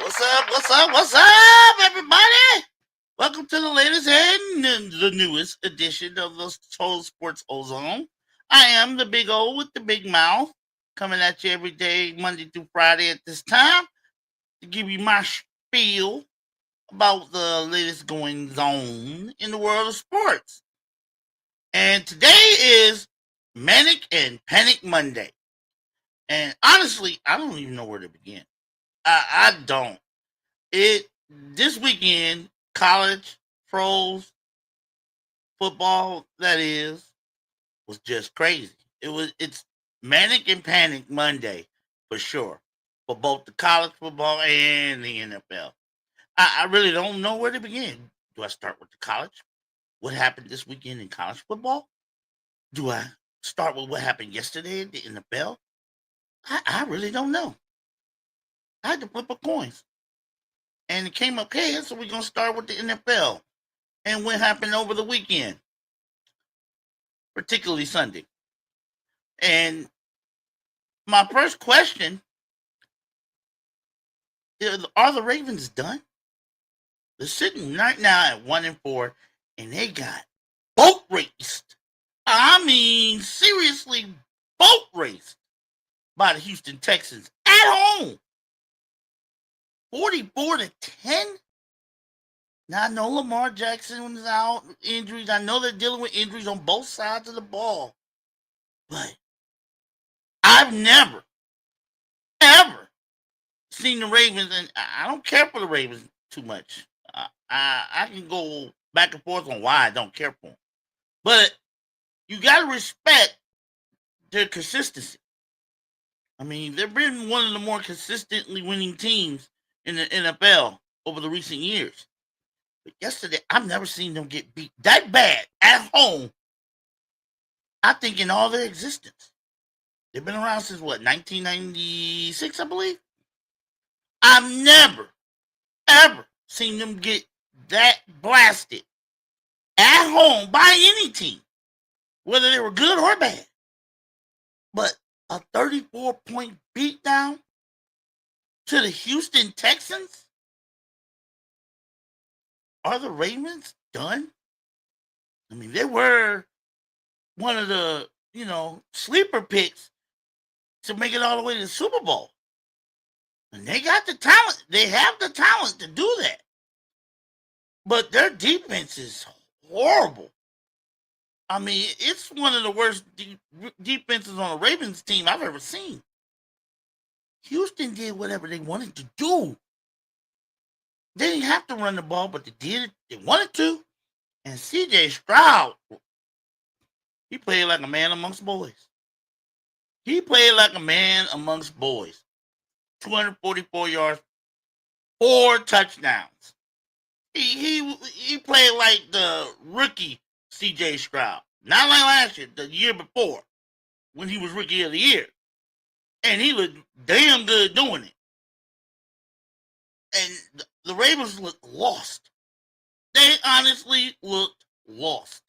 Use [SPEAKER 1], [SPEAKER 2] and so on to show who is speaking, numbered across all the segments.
[SPEAKER 1] What's up? What's up? What's up, everybody? Welcome to the latest and the newest edition of the Total Sports Ozone. I am the big O with the big mouth, coming at you every day, Monday through Friday at this time, to give you my spiel about the latest goings on in the world of sports. And today is Manic and Panic Monday. And honestly, I don't even know where to begin. I don't. It This weekend, college, pros, football, that is, was just crazy. It's Manic and Panic Monday for sure. For both the college football and the NFL. I really don't know where to begin. Do I start with the college? What happened this weekend in college football? Do I start with what happened yesterday in the NFL? I really don't know. I had to flip a coin. And it came up heads, so we're gonna start with the NFL and what happened over the weekend, particularly Sunday. And my first question is, are the Ravens done? They're sitting right now at 1-4, and they got boat raced. I mean, seriously, boat raced by the Houston Texans at home. 44-10. Now, I know Lamar Jackson was out, injuries. I know they're dealing with injuries on both sides of the ball. But I've never, ever seen the Ravens, and I don't care for the Ravens too much. I can go back and forth on why I don't care for them. But you got to respect their consistency. I mean, they've been one of the more consistently winning teams in the NFL over the recent years. But yesterday, I've never seen them get beat that bad at home, I think, in all their existence. They've been around since what, 1996, I believe? I've never, ever seen them get that blasted at home by any team, whether they were good or bad. But a 34-point beatdown to the Houston Texans? Are the Ravens done? I mean, they were one of the, sleeper picks to make it all the way to the Super Bowl. And they got the talent. They have the talent to do that. But their defense is horrible. I mean, it's one of the worst defenses on a Ravens team I've ever seen. Houston did whatever they wanted to do. They didn't have to run the ball, but they did it. They wanted to. And C.J. Stroud, he played like a man amongst boys. He played like a man amongst boys. 244 yards, 4 touchdowns. He played like the rookie C.J. Stroud. Not like last year, the year before, when he was rookie of the year. And he looked damn good doing it. And the Ravens looked lost. They honestly looked lost.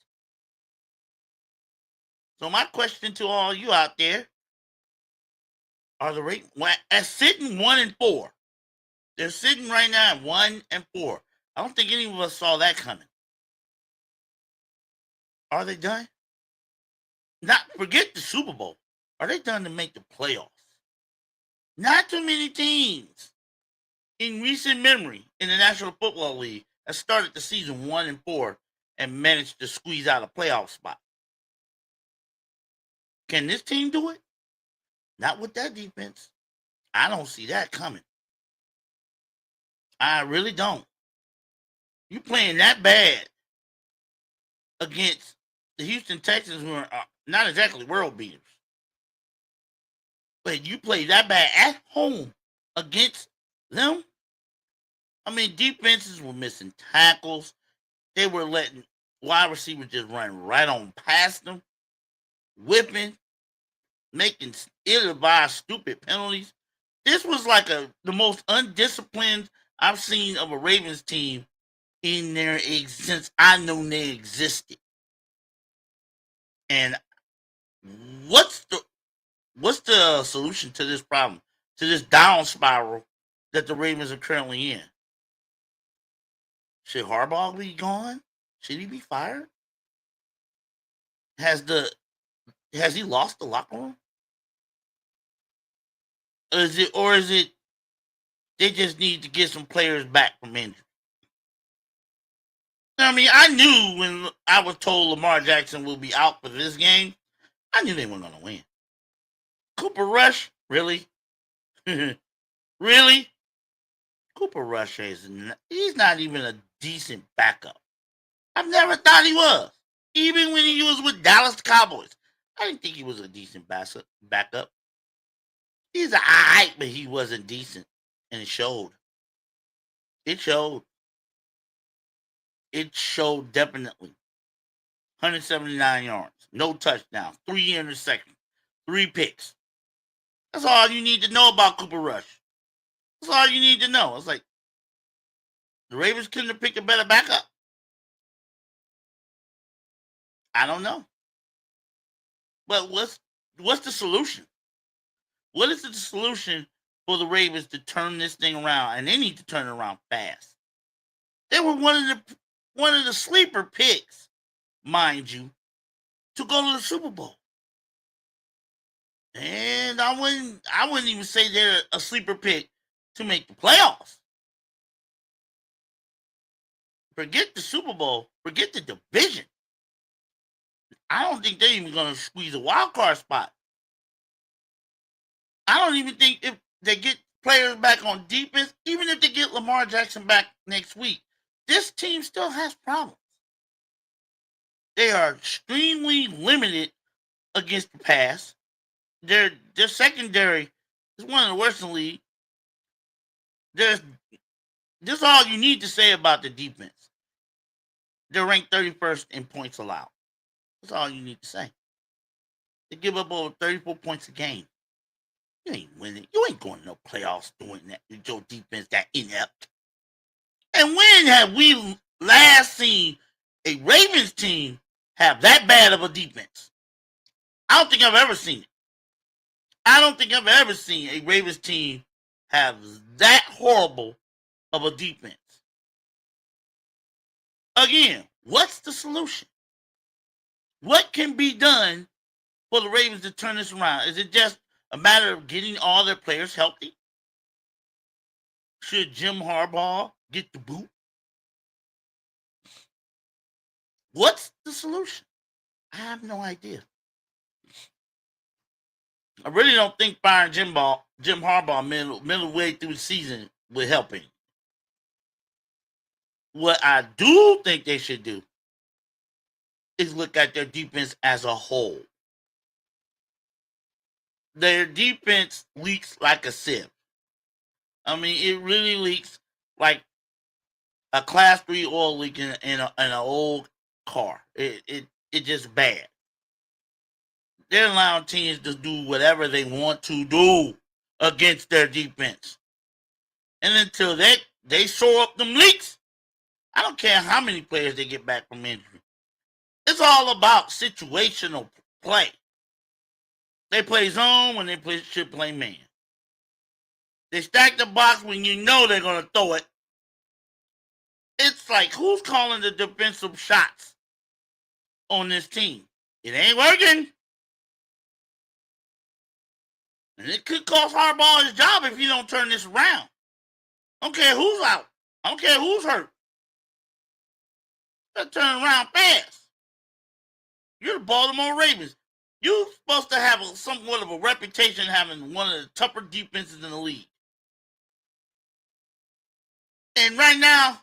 [SPEAKER 1] So my question to all you out there, are the Ravens sitting 1-4? They're sitting right now at 1-4. I don't think any of us saw that coming. Are they done? Not forget the Super Bowl. Are they done to make the playoffs? Not too many teams in recent memory in the National Football League have started the season 1-4 and managed to squeeze out a playoff spot. Can this team do it? Not with that defense. I don't see that coming. I really don't. You playing that bad against the Houston Texans, who are not exactly world beaters. But you play that bad at home against them? I mean, defenses were missing tackles. They were letting wide receivers just run right on past them, whipping, making ill-advised stupid penalties. This was like the most undisciplined I've seen of a Ravens team in their since I knew they existed. And what's the solution to this problem, to this down spiral that the Ravens are currently in. Should Harbaugh be gone? Should he be fired? Has he lost the locker room? Or is it they just need to get some players back from injury? I mean, I knew when I was told Lamar Jackson will be out for this game, I knew they weren't going to win. Cooper Rush, really? Really? Cooper Rush he's not even a decent backup. I've never thought he was. Even when he was with Dallas Cowboys, I didn't think he was a decent backup. He's a alright, but he wasn't decent, and it showed. It showed. It showed definitely. 179 yards, no touchdowns, 3 interceptions, 3 picks. That's all you need to know about Cooper Rush. That's all you need to know. It's like the Ravens couldn't have picked a better backup. I don't know. But what's the solution? What is the solution for the Ravens to turn this thing around? And they need to turn it around fast. They were one of the sleeper picks, mind you, to go to the Super Bowl. And I wouldn't even say they're a sleeper pick to make the playoffs. Forget the Super Bowl. Forget the division. I don't think they're even going to squeeze a wild card spot. I don't even think if they get players back on defense, even if they get Lamar Jackson back next week, this team still has problems. They are extremely limited against the pass. Their secondary is one of the worst in the league. This is all you need to say about the defense. They're ranked 31st in points allowed. That's all you need to say. They give up over 34 points a game. You ain't winning. You ain't going to no playoffs doing that with your defense that inept. And when have we last seen a Ravens team have that bad of a defense? I don't think I've ever seen it. I don't think I've ever seen a Ravens team have that horrible of a defense. Again, what's the solution? What can be done for the Ravens to turn this around? Is it just a matter of getting all their players healthy? Should Jim Harbaugh get the boot? What's the solution? I have no idea. I really don't think firing Jim Harbaugh middle way through the season would help him. What I do think they should do is look at their defense as a whole. Their defense leaks like a sieve. I mean, it really leaks like a class 3 oil leak in an old car. It just bad. They're allowing teams to do whatever they want to do against their defense. And until they shore up them leaks, I don't care how many players they get back from injury. It's all about situational play. They play zone when they should play man. They stack the box when you know they're going to throw it. It's like, who's calling the defensive shots on this team? It ain't working. And it could cost Harbaugh his job if he don't turn this around. I don't care who's out. I don't care who's hurt. They'll turn around fast. You're the Baltimore Ravens. You're supposed to have somewhat of a reputation having one of the tougher defenses in the league. And right now,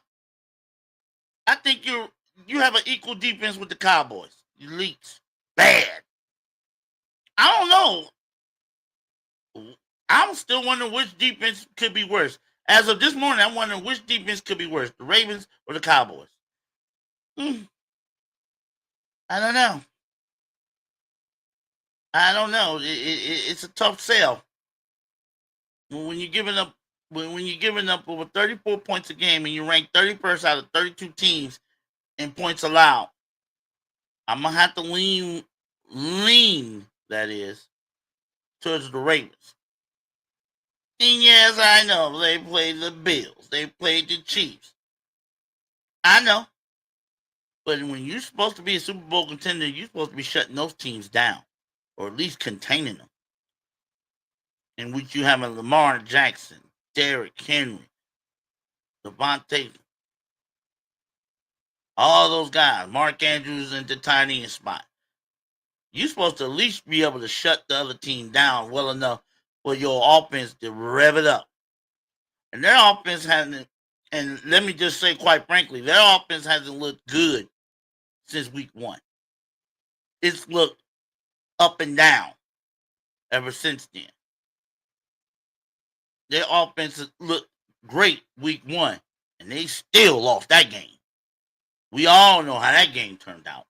[SPEAKER 1] I think you have an equal defense with the Cowboys. You leaks. Bad. I don't know. I'm still wondering which defense could be worse. As of this morning, I'm wondering which defense could be worse, the Ravens or the Cowboys. I don't know. I don't know. It's a tough sell. When you're giving up over 34 points a game and you rank 31st out of 32 teams in points allowed, I'm gonna have to lean that is towards the Ravens. And yes, I know they played the Bills. They played the Chiefs. I know. But when you're supposed to be a Super Bowl contender, you're supposed to be shutting those teams down, or at least containing them. In which you have a Lamar Jackson, Derrick Henry, Devontae, all those guys, Mark Andrews in the tight end spot. You're supposed to at least be able to shut the other team down well enough for your offense to rev it up. And their offense hasn't, and let me just say quite frankly, their offense hasn't looked good since week one. It's looked up and down ever since then. Their offense looked great week one, and they still lost that game. We all know how that game turned out.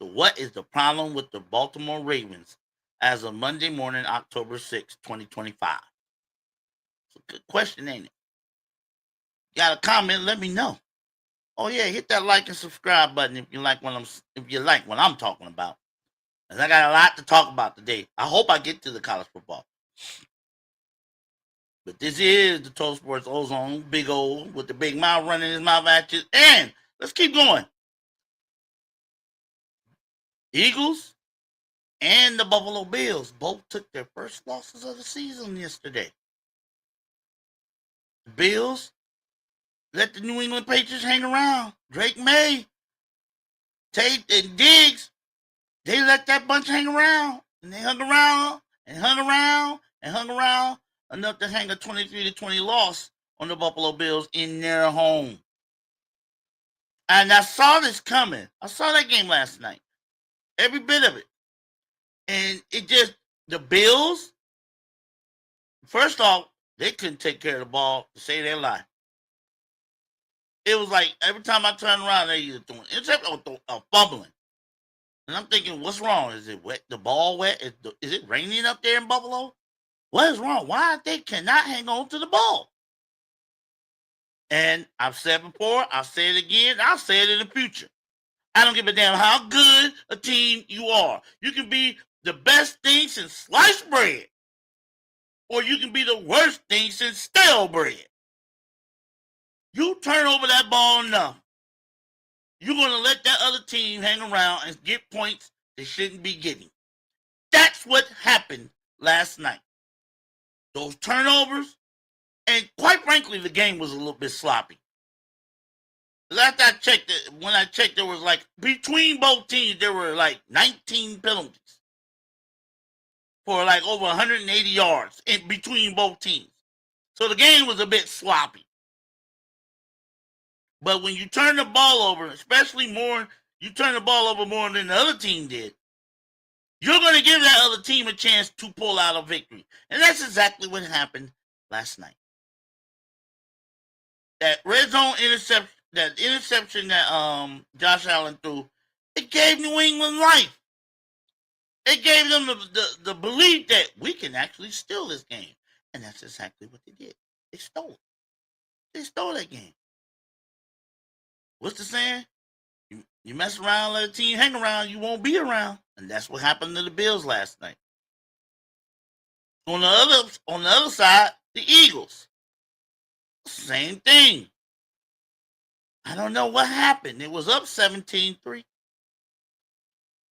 [SPEAKER 1] So what is the problem with the Baltimore Ravens as of Monday morning, October 6, 2025? It's a good question, ain't it? Got a comment? Let me know. Oh yeah, hit that like and subscribe button if you like what I'm talking about. Cause I got a lot to talk about today. I hope I get to the college football. But this is the Total Sports Ozone, Big O with the big mouth running his mouth at you. And let's keep going. Eagles and the Buffalo Bills both took their first losses of the season yesterday. The Bills let the New England Patriots hang around. Drake May, Tate, and Diggs, they let that bunch hang around. And they hung around and hung around and hung around enough to hang a 23-20 loss on the Buffalo Bills in their home. And I saw this coming. I saw that game last night. Every bit of it. And it just, the Bills, first off, they couldn't take care of the ball to save their life. It was like every time I turn around, they either throwing intercept or fumbling. And I'm thinking, what's wrong? Is it wet? The ball wet? Is it raining up there in Buffalo? What is wrong? Why they cannot hang on to the ball? And I've said before, I'll say it again, I'll say it in the future. I don't give a damn how good a team you are. You can be the best thing since sliced bread, or you can be the worst thing since stale bread. You turn over that ball enough, you're going to let that other team hang around and get points they shouldn't be getting. That's what happened last night. Those turnovers, and quite frankly, the game was a little bit sloppy. Last I checked, when I checked, there was like, between both teams, there were like 19 penalties for like over 180 yards in between both teams. So the game was a bit sloppy. But when you turn the ball over, especially more, you turn the ball over more than the other team did, you're going to give that other team a chance to pull out a victory. And that's exactly what happened last night. That red zone interception that Josh Allen threw, it gave New England life. It gave them the belief that we can actually steal this game. And that's exactly what they did. They stole it. They stole that game. What's the saying? You mess around, let a team hang around, you won't be around. And that's what happened to the Bills last night. On the other side, the Eagles. Same thing. I don't know what happened. It was up 17-3.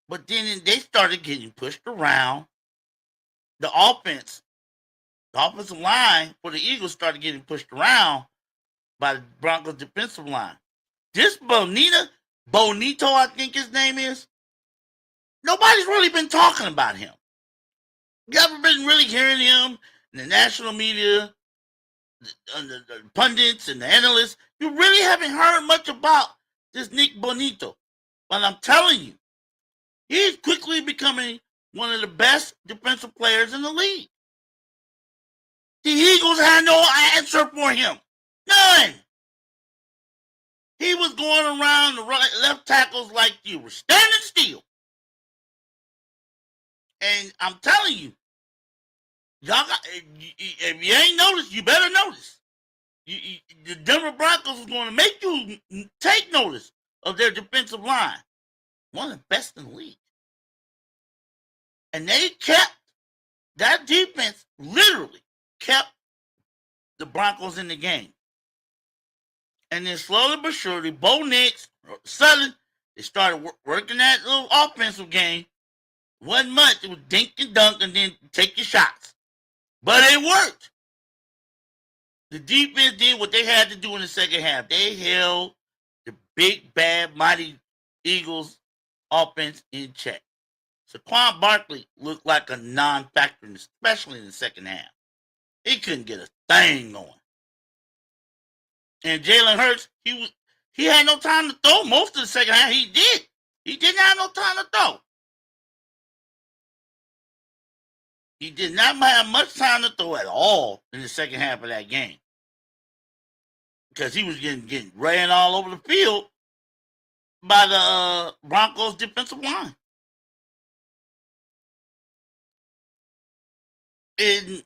[SPEAKER 1] But then they started getting pushed around. The offensive line for the Eagles started getting pushed around by the Broncos defensive line. This Bonito, I think his name is, nobody's really been talking about him. You ever been really hearing him in the national media, the pundits and the analysts? You really haven't heard much about this Nick Bonito. But I'm telling you, he's quickly becoming one of the best defensive players in the league. The Eagles had no answer for him. None. He was going around the left tackles like you were standing still. And I'm telling you, if you ain't noticed, you better notice. The Denver Broncos is going to make you take notice of their defensive line. One of the best in the league. And they kept that defense literally kept the Broncos in the game. And then slowly but surely, Bo Nix, suddenly, they started working that little offensive game. Wasn't much. It was dink and dunk and then take your shots. But it worked. The defense did what they had to do in the second half. They held the big, bad, mighty Eagles offense in check. Saquon Barkley looked like a non-factor, especially in the second half. He couldn't get a thing going. And Jalen Hurts, he had no time to throw most of the second half. He did. He didn't have no time to throw. He did not have much time to throw at all in the second half of that game. Because he was getting ran all over the field by the Broncos defensive line. And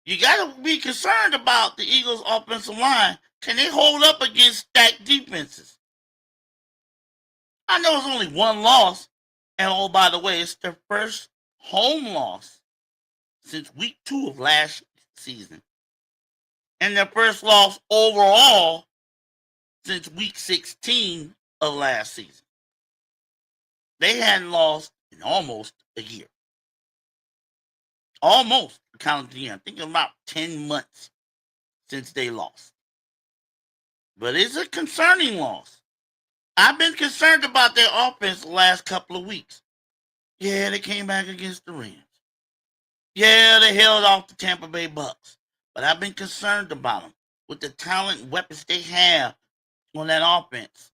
[SPEAKER 1] you got to be concerned about the Eagles' offensive line. Can they hold up against stacked defenses? I know it's only one loss. And oh, by the way, it's their first home loss since week 2 of last season. And their first loss overall since week 16 of last season. They hadn't lost in almost a year. Almost, counting the year. I think about 10 months since they lost. But it's a concerning loss. I've been concerned about their offense the last couple of weeks. Yeah, they came back against the Rams. Yeah, they held off the Tampa Bay Bucks. But I've been concerned about them. With the talent and weapons they have on that offense,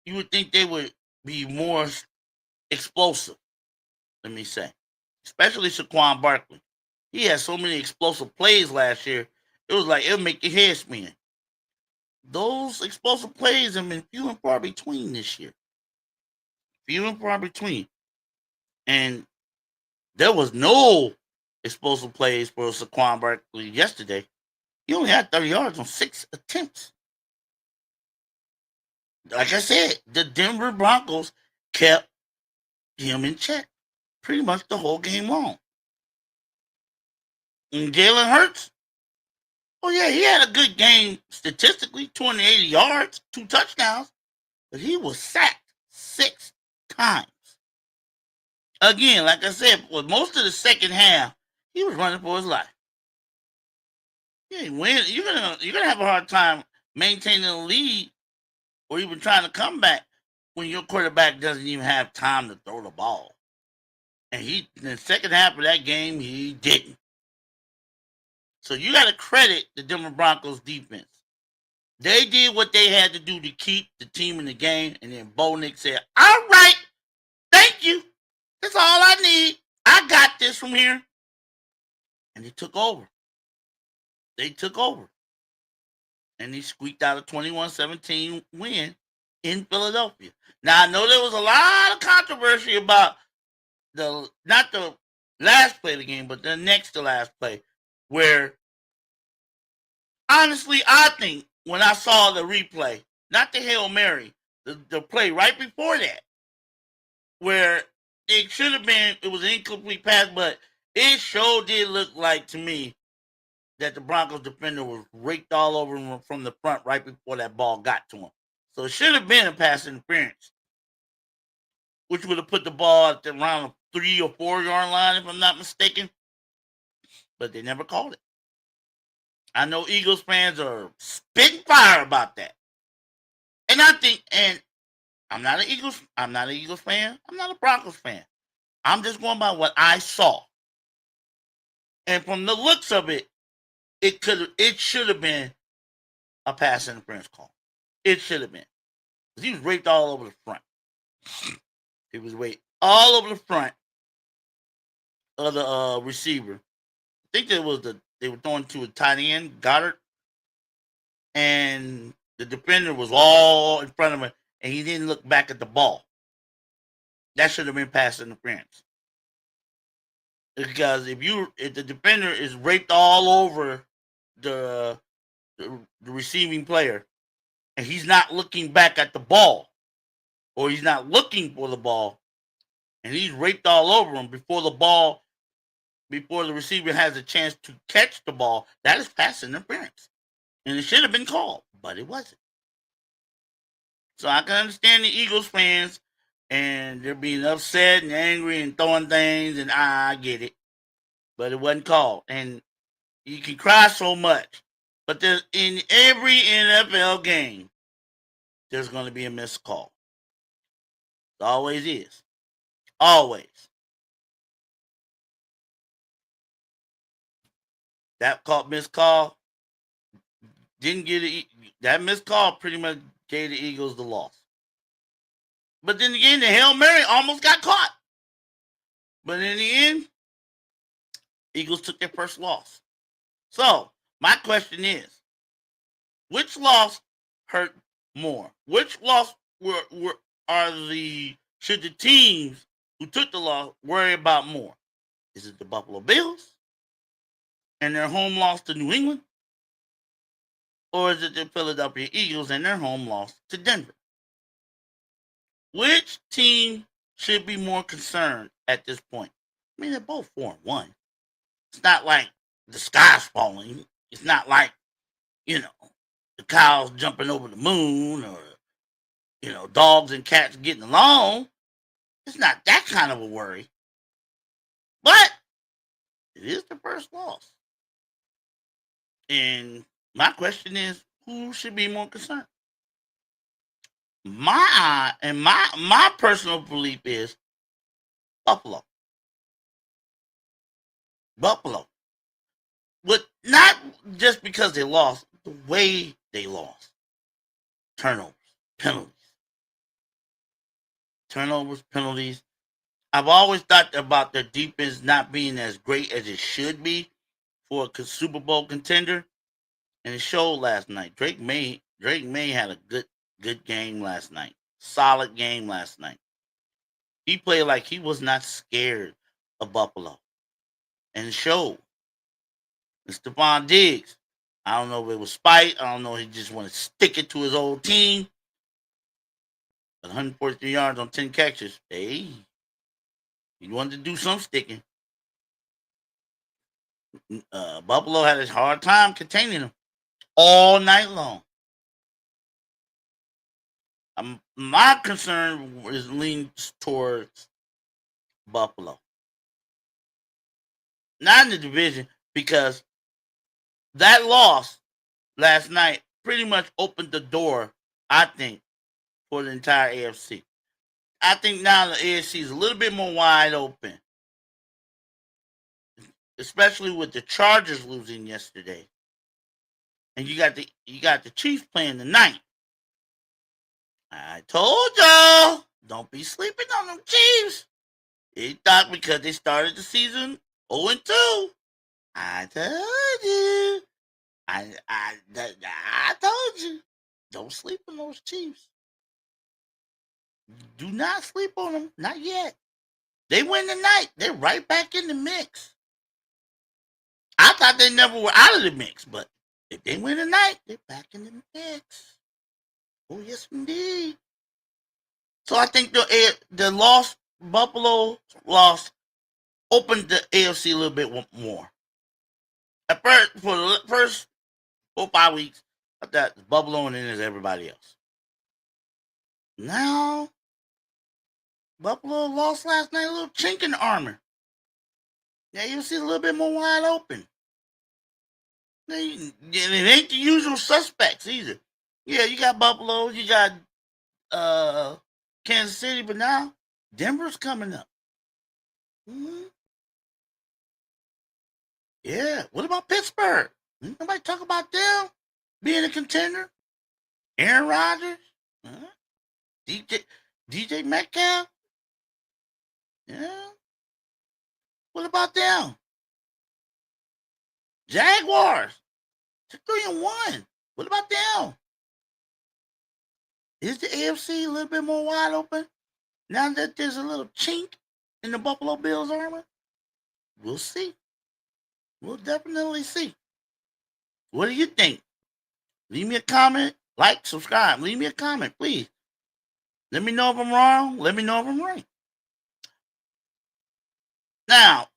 [SPEAKER 1] you would think they would be more explosive, let me say. Especially Saquon Barkley. He had so many explosive plays last year. It was like, it'll make your head spin. Those explosive plays have been few and far between this year. Few and far between. And there was no explosive plays for Saquon Barkley yesterday. He only had 30 yards on 6 attempts. Like I said, the Denver Broncos kept him in check pretty much the whole game long. And Jalen Hurts, oh yeah, he had a good game statistically, 280 yards, 2 touchdowns, but he was sacked 6 times. Again, like I said, for most of the second half, he was running for his life. Yeah, you're gonna have a hard time maintaining the lead or even trying to come back when your quarterback doesn't even have time to throw the ball. And in the second half of that game, he didn't. So you got to credit the Denver Broncos defense. They did what they had to do to keep the team in the game. And then Bo Nix said, all right, thank you. That's all I need. I got this from here. And they took over. And he squeaked out a 21-17 win in Philadelphia. Now, I know there was a lot of controversy about not the last play of the game, but the next to last play, where honestly, I think when I saw the replay, not the Hail Mary, the play right before that, where it should have been, it was an incomplete pass, but it sure did look like to me that the Broncos defender was raked all over him from the front right before that ball got to him. So it should have been a pass interference, which would have put the ball at the around 3 or 4 yard line, if I'm not mistaken. But they never called it. I know Eagles fans are spitting fire about that. And I think, and I'm not an Eagles fan. I'm not a Broncos fan. I'm just going by what I saw. And from the looks of it, it should have been a pass interference call. It should have been. Because he was raped all over the front. He was raped all over the front of the receiver. I think they were throwing to a tight end, Goddard. And the defender was all in front of him, and he didn't look back at the ball. That should have been pass interference. Because if the defender is raped all over the receiving player, and he's not looking back at the ball, or he's not looking for the ball, and he's raped all over him before the ball before the receiver has a chance to catch the ball, that is pass interference. And it should have been called, but it wasn't. So I can understand the Eagles fans and they're being upset and angry and throwing things, and I get it. But it wasn't called. And you can cry so much. But there's, in every NFL game, there's going to be a missed call. It always is. Always. That missed call didn't get it. That missed call pretty much gave the Eagles the loss. But then again, the Hail Mary almost got caught. But in the end, Eagles took their first loss. So my question is, which loss hurt more? Which loss should the teams who took the loss worry about more? Is it the Buffalo Bills and their home loss to New England? Or is it the Philadelphia Eagles and their home loss to Denver? Which team should be more concerned at this point? I mean, they're both 4-1. It's not like the sky's falling. It's not like, the cows jumping over the moon or, dogs and cats getting along. It's not that kind of a worry. But it is the first loss. And my question is, who should be more concerned? My personal belief is Buffalo. Buffalo. But not just because they lost, the way they lost. Turnovers, penalties. I've always thought about their defense not being as great as it should be for a Super Bowl contender, and it showed last night. Drake May had a good game last night. Solid game last night. He played like he was not scared of Buffalo, and it showed. And Stephon Diggs, I don't know if it was spite. I don't know if he just wanted to stick it to his old team. 143 yards on 10 catches. Hey, he wanted to do some sticking. Buffalo had a hard time containing him all night long. My concern is leans towards Buffalo. Not in the division, because that loss last night pretty much opened the door, I think, for the entire AFC. I think now the AFC is a little bit more wide open, especially with the Chargers losing yesterday, and you got the Chiefs playing tonight. I told y'all, don't be sleeping on them Chiefs. They thought because they started the season 0-2. I told you. I told you. Don't sleep on those Chiefs. Do not sleep on them. Not yet. They win tonight. They're right back in the mix. I thought they never were out of the mix, but if they win tonight, they're back in the mix. Oh, yes, indeed. So I think the loss, Buffalo loss, opened the AFC a little bit more. At first, for the first 4 or 5 weeks, I thought Buffalo and then there's everybody else. Now, Buffalo lost last night, a little chink in the armor. Yeah, you'll see a little bit more wide open. It ain't the usual suspects either. Yeah, you got Buffalo, you got Kansas City, but now Denver's coming up. Mm-hmm. Yeah, what about Pittsburgh? Nobody talk about them being a contender? Aaron Rodgers? DJ Metcalf? Yeah. What about them? Jaguars? 3-1. What about them? Is the AFC a little bit more wide open now that there's a little chink in the Buffalo Bills armor? We'll see. We'll definitely see. What do you think? Leave me a comment, like, subscribe. Leave me a comment, please. Let me know if I'm wrong. Let me know if I'm right. Now,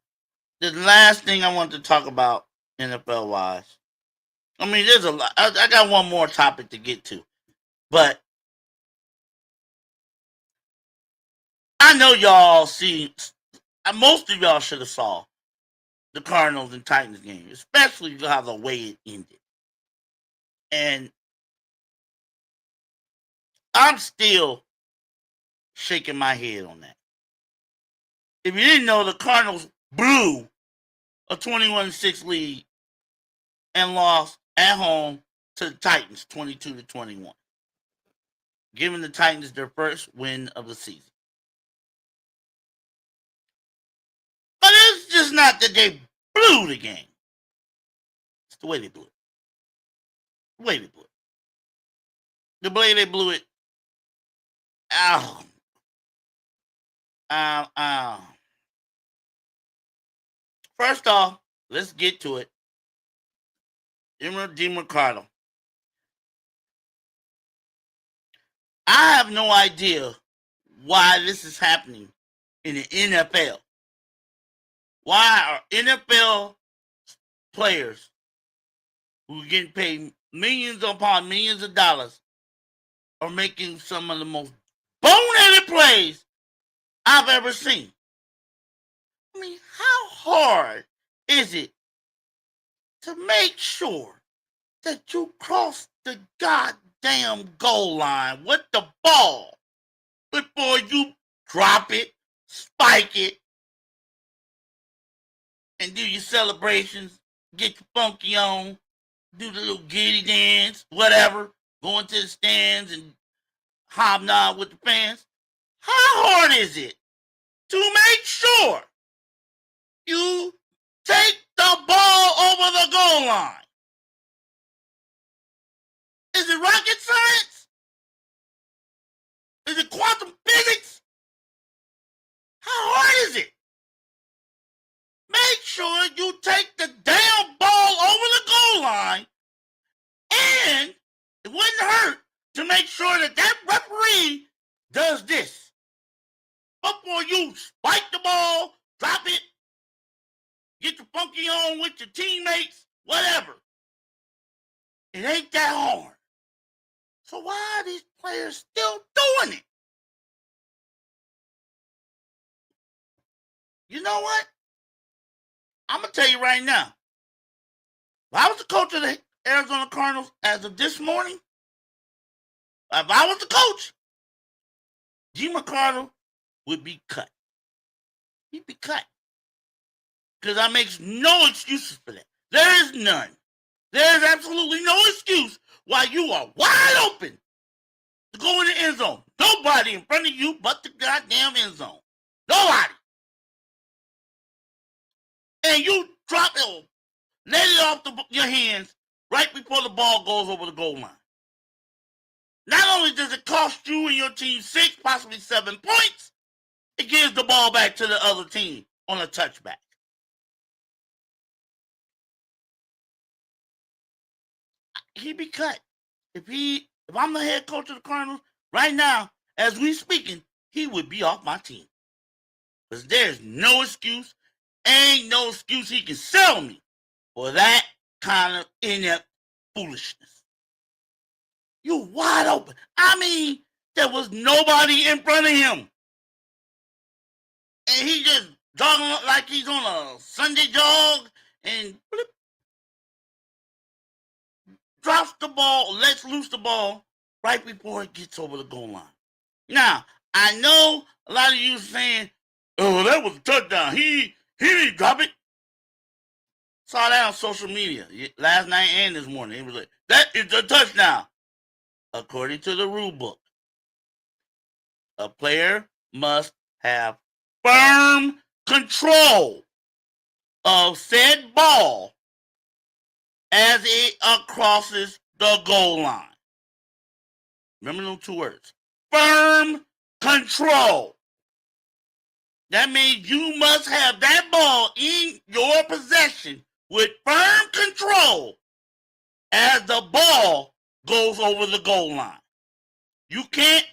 [SPEAKER 1] the last thing I want to talk about NFL wise. I mean, there's a lot. I got one more topic to get to, but I know y'all see. Most of y'all should have saw the Cardinals and Titans game, especially how the way it ended. And I'm still shaking my head on that. If you didn't know, the Cardinals blew a 21-6 lead and lost at home to the Titans 22-21, giving the Titans their first win of the season. But it's just not that they blew the game. It's the way they blew it. The way they blew it. The way they blew it. Ow. Ow, ow. First off, let's get to it. DeMarcado. I have no idea why this is happening in the NFL. Why are NFL players who are getting paid millions upon millions of dollars are making some of the most boneheaded plays I've ever seen? I mean, how hard is it to make sure that you cross the goddamn goal line with the ball before you drop it, spike it, and do your celebrations, get your funky on, do the little giddy dance, whatever, go into the stands and hobnob with the fans? How hard is it to make sure you take the ball over the goal line? Is it rocket science? Is it quantum physics? How hard is it? Make sure you take the damn ball over the goal line, and it wouldn't hurt to make sure that that referee does this before you spike the ball, drop it, get your funky on with your teammates, whatever. It ain't that hard. So why are these players still doing it? You know what? I'm going to tell you right now. If I was the coach of the Arizona Cardinals as of this morning, if I was the coach, DeMarcado would be cut. He'd be cut. Because I make no excuses for that. There is none. There is absolutely no excuse why you are wide open to go in the end zone. Nobody in front of you but the goddamn end zone. Nobody. And you drop it, let it off your hands right before the ball goes over the goal line. Not only does it cost you and your team 6, possibly 7 points, it gives the ball back to the other team on a touchback. He'd be cut. If I'm the head coach of the Cardinals right now, as we speaking, he would be off my team. Because there's no excuse, ain't no excuse he can sell me for that kind of inept foolishness. You wide open. I mean, there was nobody in front of him. And he just jogging like he's on a Sunday jog and flip, drops the ball, lets loose the ball right before it gets over the goal line. Now, I know a lot of you saying, oh, that was a touchdown. He didn't drop it. Saw that on social media last night and this morning. It was like, that is a touchdown. According to the rule book, a player must have firm control of said ball as it crosses the goal line. Remember those 2 words. Firm control. That means you must have that ball in your possession with firm control as the ball goes over the goal line. You can't.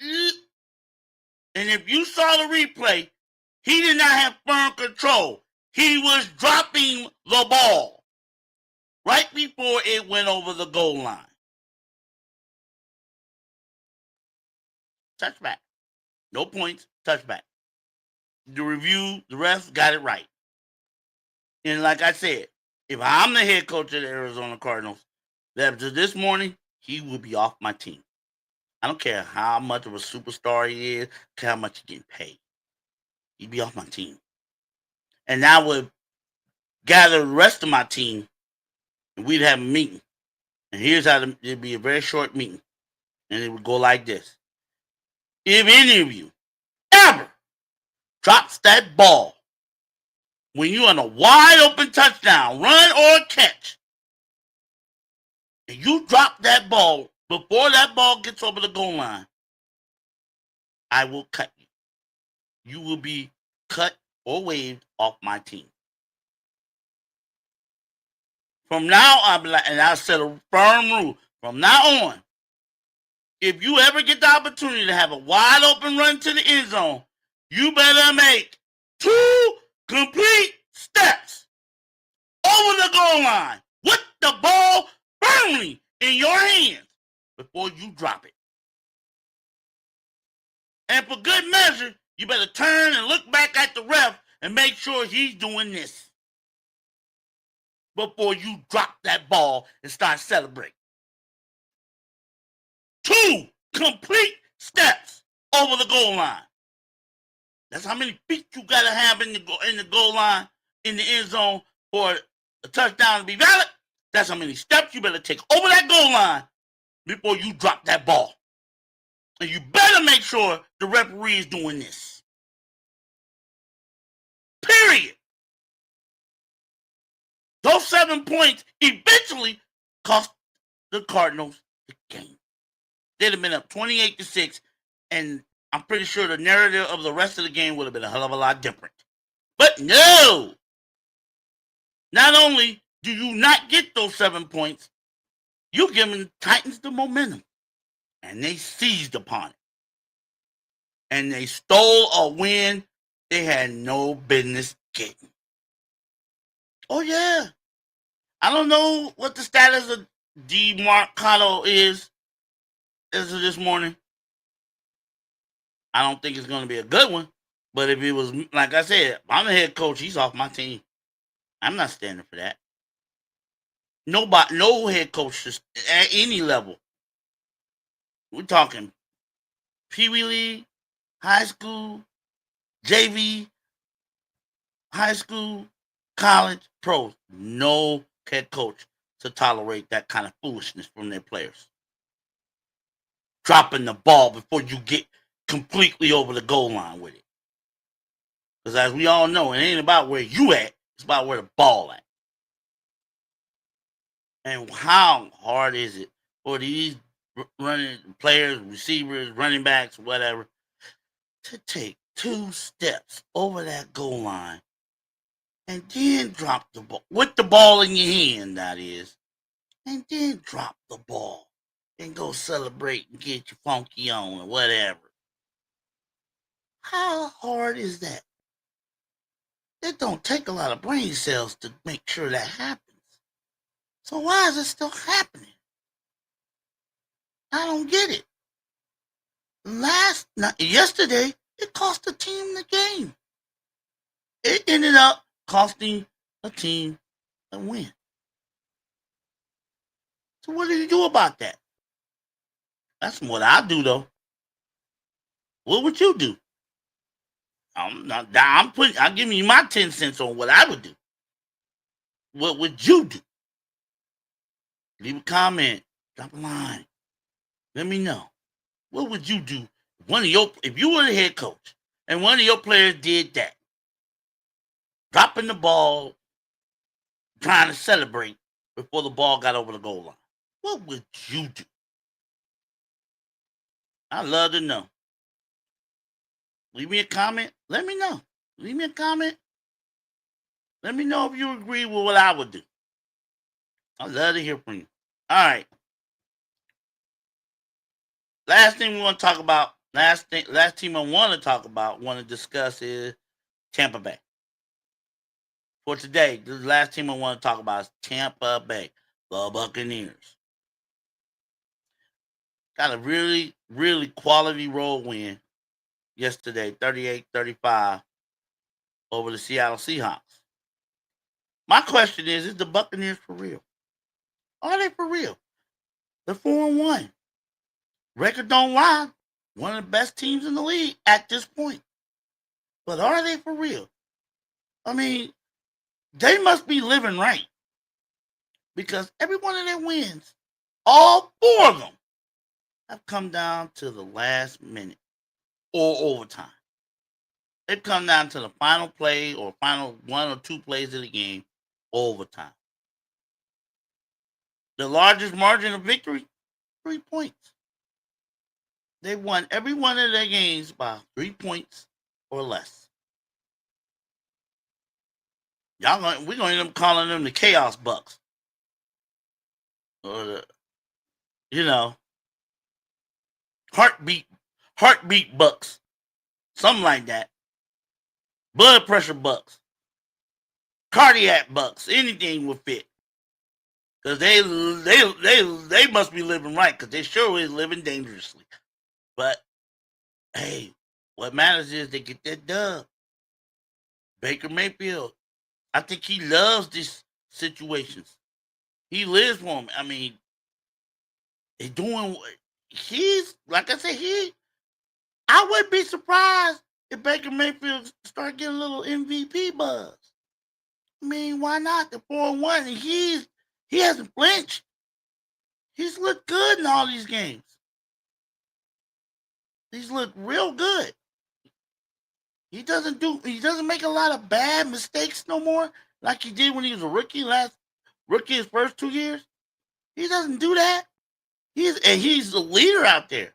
[SPEAKER 1] And if you saw the replay, he did not have firm control. He was dropping the ball right before it went over the goal line. Touchback. No points, touchback. The review, the refs got it right. And like I said, if I'm the head coach of the Arizona Cardinals, after this morning, he will be off my team. I don't care how much of a superstar he is, care how much he's getting paid. He'd be off my team. And I would gather the rest of my team and we'd have a meeting. And here's how it'd be a very short meeting. And it would go like this. If any of you ever drops that ball when you're on a wide open touchdown, run or catch, and you drop that ball before that ball gets over the goal line, I will cut you. You will be cut or waived off my team. From now on, and I'll set a firm rule. From now on, if you ever get the opportunity to have a wide open run to the end zone, you better make 2 complete steps over the goal line with the ball firmly in your hands before you drop it. And for good measure, you better turn and look back at the ref and make sure he's doing this before you drop that ball and start celebrating. 2 complete steps over the goal line. That's how many feet you gotta have in the goal line, in the end zone for a touchdown to be valid. That's how many steps you better take over that goal line before you drop that ball. And you better make sure the referee is doing this. Period. Those 7 points eventually cost the Cardinals the game. They'd have been up 28-6, and I'm pretty sure the narrative of the rest of the game would have been a hell of a lot different. But no! Not only do you not get those 7 points, you're giving Titans the momentum. And they seized upon it. And they stole a win they had no business getting. Oh, yeah. I don't know what the status of DeMarcado is as of this morning. I don't think it's going to be a good one. But if it was, like I said, if I'm the head coach, he's off my team. I'm not standing for that. Nobody, no head coach at any level. We're talking Pee Wee League, high school, JV, high school, college, pros. No head coach to tolerate that kind of foolishness from their players. Dropping the ball before you get completely over the goal line with it. Because as we all know, it ain't about where you at. It's about where the ball at. And how hard is it for these running players, receivers, running backs, whatever, to take 2 steps over that goal line and then drop the ball, with the ball in your hand, that is, and then drop the ball and go celebrate and get your funky on or whatever. How hard is that? It don't take a lot of brain cells to make sure that happens. So why is it still happening? I don't get it. Yesterday, it cost the team the game. It ended up costing a team a win. So what do you do about that? That's what I do, though. What would you do? I'm giving you my 10 cents on what I would do. What would you do? Leave a comment, drop a line. Let me know. What would you do if you were the head coach and one of your players did that? Dropping the ball, trying to celebrate before the ball got over the goal line. What would you do? I'd love to know. Leave me a comment. Let me know. Leave me a comment. Let me know if you agree with what I would do. I'd love to hear from you. All right. Last thing we want to talk about, last team I want to discuss is Tampa Bay. for today, the last team I want to talk about is Tampa Bay, the Buccaneers. Got a really, really quality road win yesterday, 38-35 over the Seattle Seahawks. My question is the Buccaneers for real? Are they for real? They're 4-1. Record don't lie. One of the best teams in the league at this point. But are they for real? I mean, they must be living right. Because every one of their wins, all four of them, have come down to the last minute or overtime. They've come down to the final play or final one or two plays of the game, overtime. The largest margin of victory, 3 points. They won every one of their games by 3 points or less. We're gonna end up calling them the Chaos Bucks, or the heartbeat Bucks, something like that. Blood pressure Bucks, cardiac Bucks, anything will fit. Because they must be living right, because they sure is living dangerously. But hey, what matters is they get that dub. Baker Mayfield, I think he loves these situations. He lives for them. I mean, he's like I said, I wouldn't be surprised if Baker Mayfield start getting a little MVP buzz. I mean, why not? The 4-1, and he hasn't flinched. He's looked good in all these games. He's looked real good. He doesn't make a lot of bad mistakes no more, like he did when he was a rookie his first 2 years. He doesn't do that. He's the leader out there.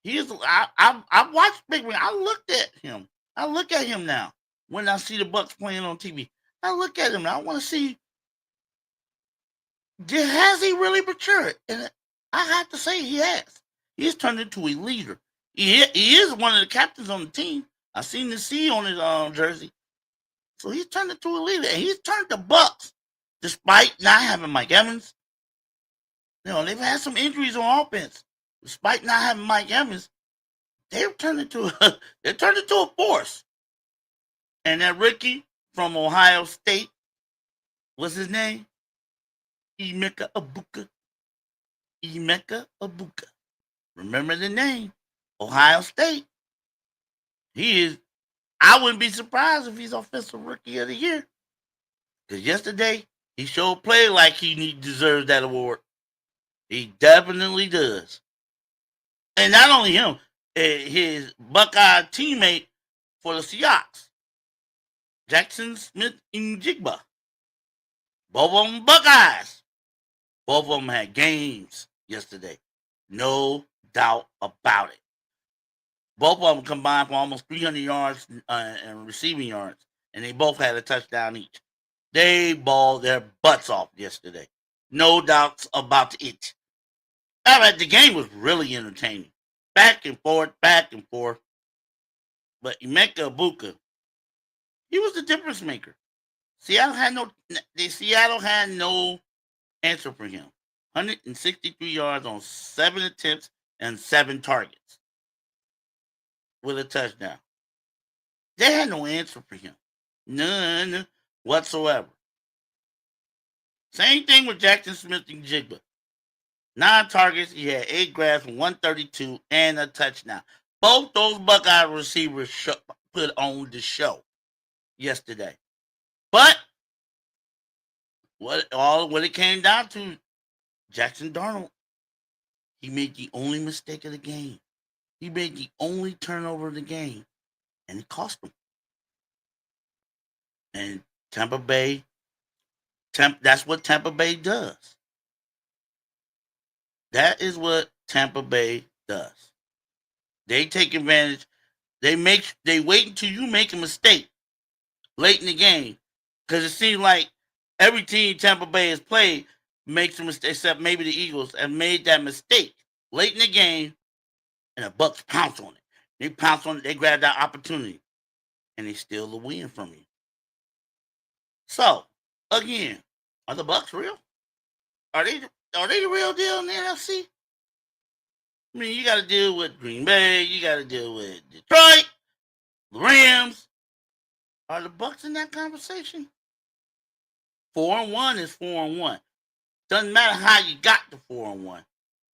[SPEAKER 1] I watched Big Man. I looked at him. I look at him now when I see the Bucks playing on TV. I look at him. I want to see, has he really matured? And I have to say he has. He's turned into a leader. He is one of the captains on the team. I seen the C on his jersey. So he's turned into a leader. And he's turned the Bucks, despite not having Mike Evans. They've had some injuries on offense. Despite not having Mike Evans, they're turned into a force. And that rookie from Ohio State, what's his name? Emeka Egbuka. Remember the name. Ohio State. He is. I wouldn't be surprised if he's Offensive Rookie of the Year. Because yesterday, he showed play like he deserves that award. He definitely does. And not only him, his Buckeye teammate for the Seahawks, Jackson Smith-Njigba. Both of them Buckeyes. Both of them had games yesterday. No doubt about it. Both of them combined for almost 300 yards and receiving yards, and they both had a touchdown each. They balled their butts off yesterday. No doubts about it. The game was really entertaining. Back and forth. But Emeka Egbuka, he was the difference maker. Seattle had no answer for him. 163 yards on 7 attempts and 7 targets with a touchdown. They had no answer for him. None whatsoever. Same thing with Jackson Smith-Njigba. 9 targets. He had 8 grabs from 132 and a touchdown. Both those Buckeye receivers put on the show yesterday. But what it came down to, Jackson Darnold, he made the only mistake of the game. He made the only turnover of the game, and it cost him. And Tampa Bay, that's what Tampa Bay does. That is what Tampa Bay does. They take advantage. They wait until you make a mistake late in the game, because it seems like every team Tampa Bay has played makes a mistake, except maybe the Eagles have made that mistake late in the game, and the Bucks pounce on it. They pounce on it. They grab that opportunity, and they steal the win from you. So, again, are the Bucs real? Are they the real deal in the NFC? I mean, you got to deal with Green Bay. You got to deal with Detroit, the Rams. Are the Bucs in that conversation? 4-1 is 4-1. Doesn't matter how you got to 4-1.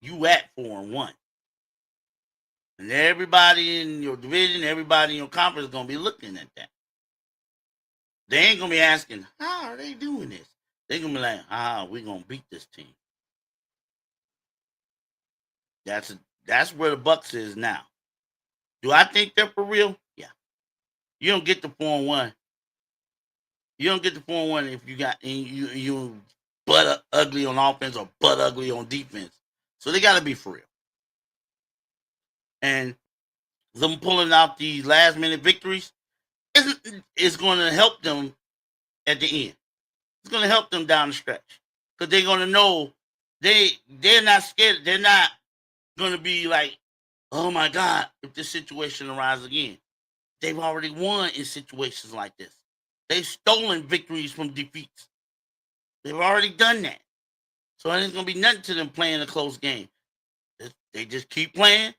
[SPEAKER 1] You at 4-1. And everybody in your division, everybody in your conference is going to be looking at that. They ain't going to be asking, how are they doing this? They're going to be like, we're going to beat this team. That's where the Bucs is now. Do I think they're for real? Yeah. You don't get the 4-1. You don't get the 4-1 if you butt ugly on offense or butt ugly on defense. So they got to be for real. And them pulling out these last minute victories is going to help them at the end. It's going to help them down the stretch because they're going to know they're not scared. They're not going to be like, oh my God, if this situation arises again. They've already won in situations like this. They've stolen victories from defeats. They've already done that. So it ain't going to be nothing to them playing a close game. They just keep playing.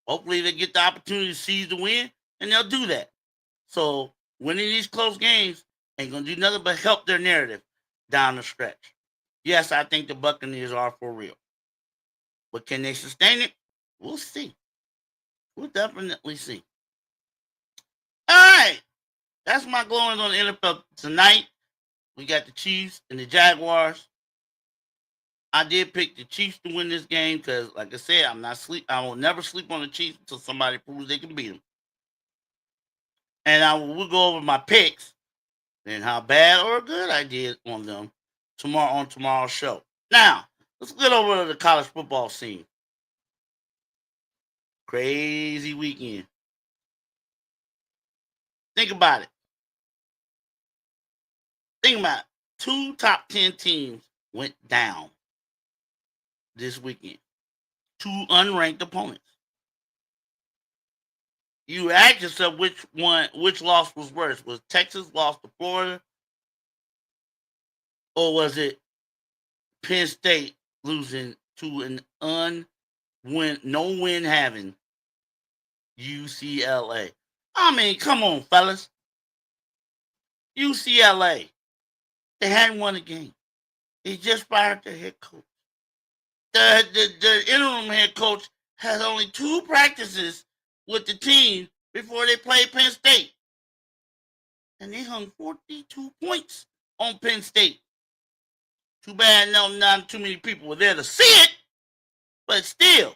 [SPEAKER 1] Hopefully they get the opportunity to seize the win, and they'll do that. So winning these close games ain't going to do nothing but help their narrative down the stretch. Yes, I think the Buccaneers are for real. But can they sustain it? We'll see. We'll definitely see. All right. That's my glowing on the NFL tonight. We got the Chiefs and the Jaguars. I did pick the Chiefs to win this game because, like I said, I will never sleep on the Chiefs until somebody proves they can beat them. And we'll go over my picks and how bad or good I did on them on tomorrow's show. Now, let's get over to the college football scene. Crazy weekend. Think about it. Two top 10 teams went down this weekend. Two unranked opponents. You ask yourself which loss was worse. Was Texas lost to Florida? Or was it Penn State losing to an no win having UCLA? I mean, come on, fellas. UCLA. They hadn't won a game. They just fired their head coach. The interim head coach has only 2 practices with the team before they played Penn State. And they hung 42 points on Penn State. Too bad not too many people were there to see it. But still,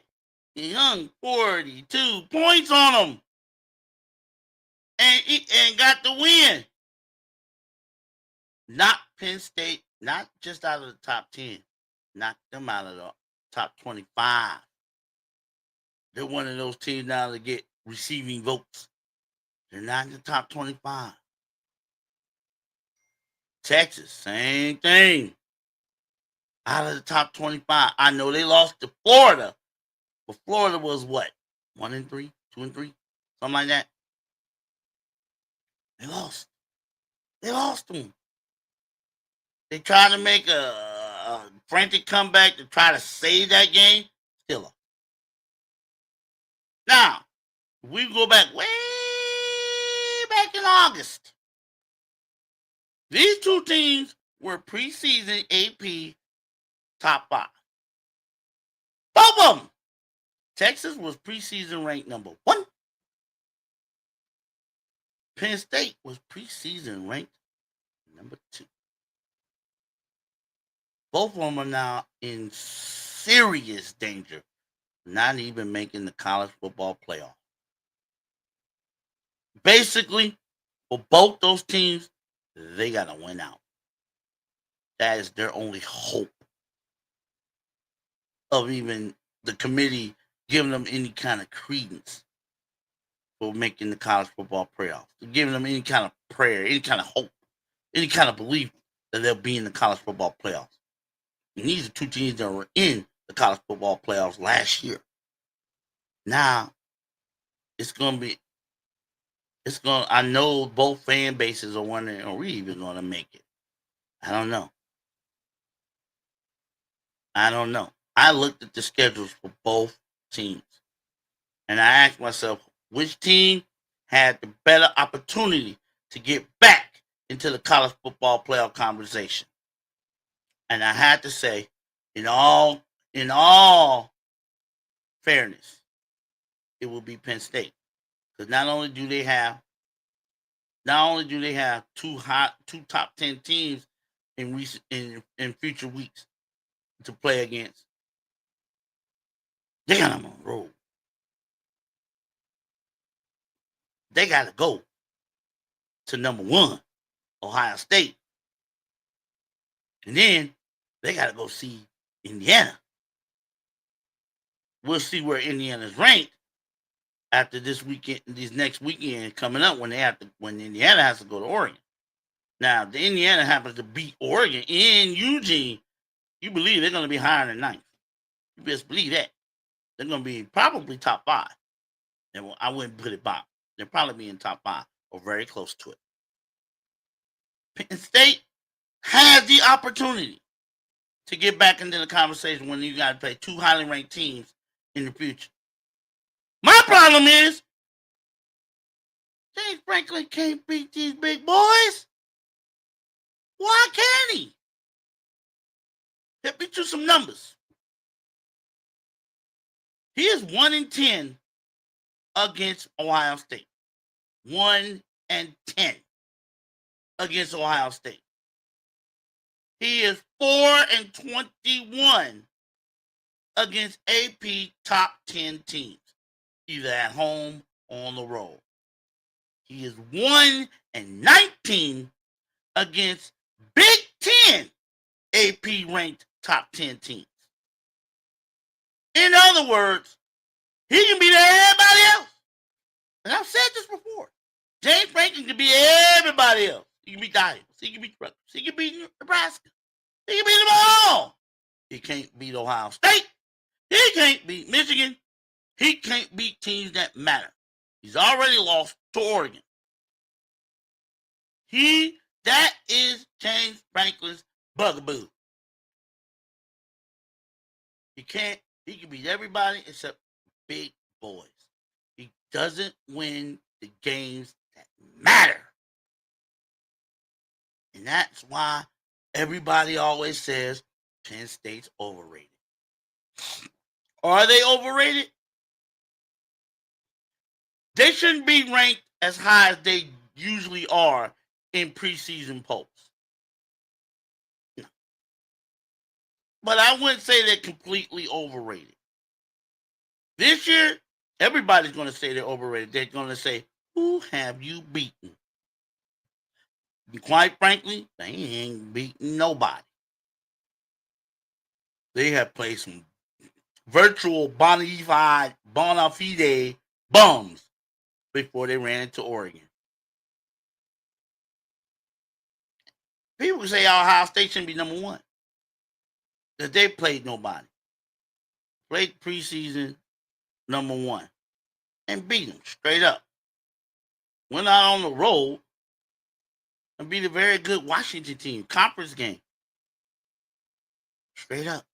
[SPEAKER 1] he hung 42 points on them. And got the win. Knocked Penn State, not just out of the top 10. Knocked them out of the top 25. They're one of those teams now that get receiving votes. They're not in the top 25. Texas, same thing. Out of the top 25. I know they lost to Florida. But Florida was what? 1-3, 2-3, something like that. They lost. They lost them. They tried to make a frantic comeback to try to save that game. Still lost. Now, we go back way back in August. These two teams were preseason AP top 5. Both of them. Texas was preseason ranked number 1. Penn State was preseason ranked number 2. Both of them are now in serious danger, not even making the college football playoff. Basically, for both those teams, they got to win out. That is their only hope of even the committee giving them any kind of credence for making the college football playoffs, giving them any kind of prayer, any kind of hope, any kind of belief that they'll be in the college football playoffs. And these are two teams that were in the college football playoffs last year. Now, it's going to be I know both fan bases are wondering, are we even going to make it? I don't know. I looked at the schedules for both teams, and I asked myself, which team had the better opportunity to get back into the college football playoff conversation? And I had to say, in all fairness, it will be Penn State, because not only do they have two top 10 teams in future weeks to play against, they got them on the road. They got to go to number 1, Ohio State, and then they got to go see Indiana. We'll see where Indiana's ranked after this next weekend coming up when Indiana has to go to Oregon. Now, if Indiana happens to beat Oregon in Eugene, you believe they're going to be higher than 9th. You best believe that. They're going to be probably top 5. And I wouldn't put it bottom. They'll probably be in top 5 or very close to it. Penn State has the opportunity to get back into the conversation when you got to play 2 highly ranked teams in the future. My problem is James Franklin can't beat these big boys. Why can't he? Hit me to some numbers. He is 1-10 against Ohio State. 1-10 against Ohio State. He is 4-21 against AP top 10 teams, either at home or on the road. He is 1-19 against Big Ten AP ranked top 10 teams. In other words, he can beat everybody else. And I've said this before. James Franklin can beat everybody else. He can beat the Iowa. He can beat Rutgers. He can beat Nebraska. He can beat them all. He can't beat Ohio State. He can't beat Michigan. He can't beat teams that matter. He's already lost to Oregon. That is James Franklin's bugaboo. He can beat everybody except big boys. He doesn't win the games that matter. And that's why everybody always says Penn State's overrated. Are they overrated? They shouldn't be ranked as high as they usually are in preseason polls. No. But I wouldn't say they're completely overrated. This year, everybody's going to say they're overrated. They're going to say, who have you beaten? And quite frankly, they ain't beaten nobody. They have played some virtual bona fide bums before they ran into Oregon. People say Ohio State shouldn't be number 1. That they played nobody. Played preseason number 1. And beat them straight up. Went out on the road and beat a very good Washington team. Conference game. Straight up.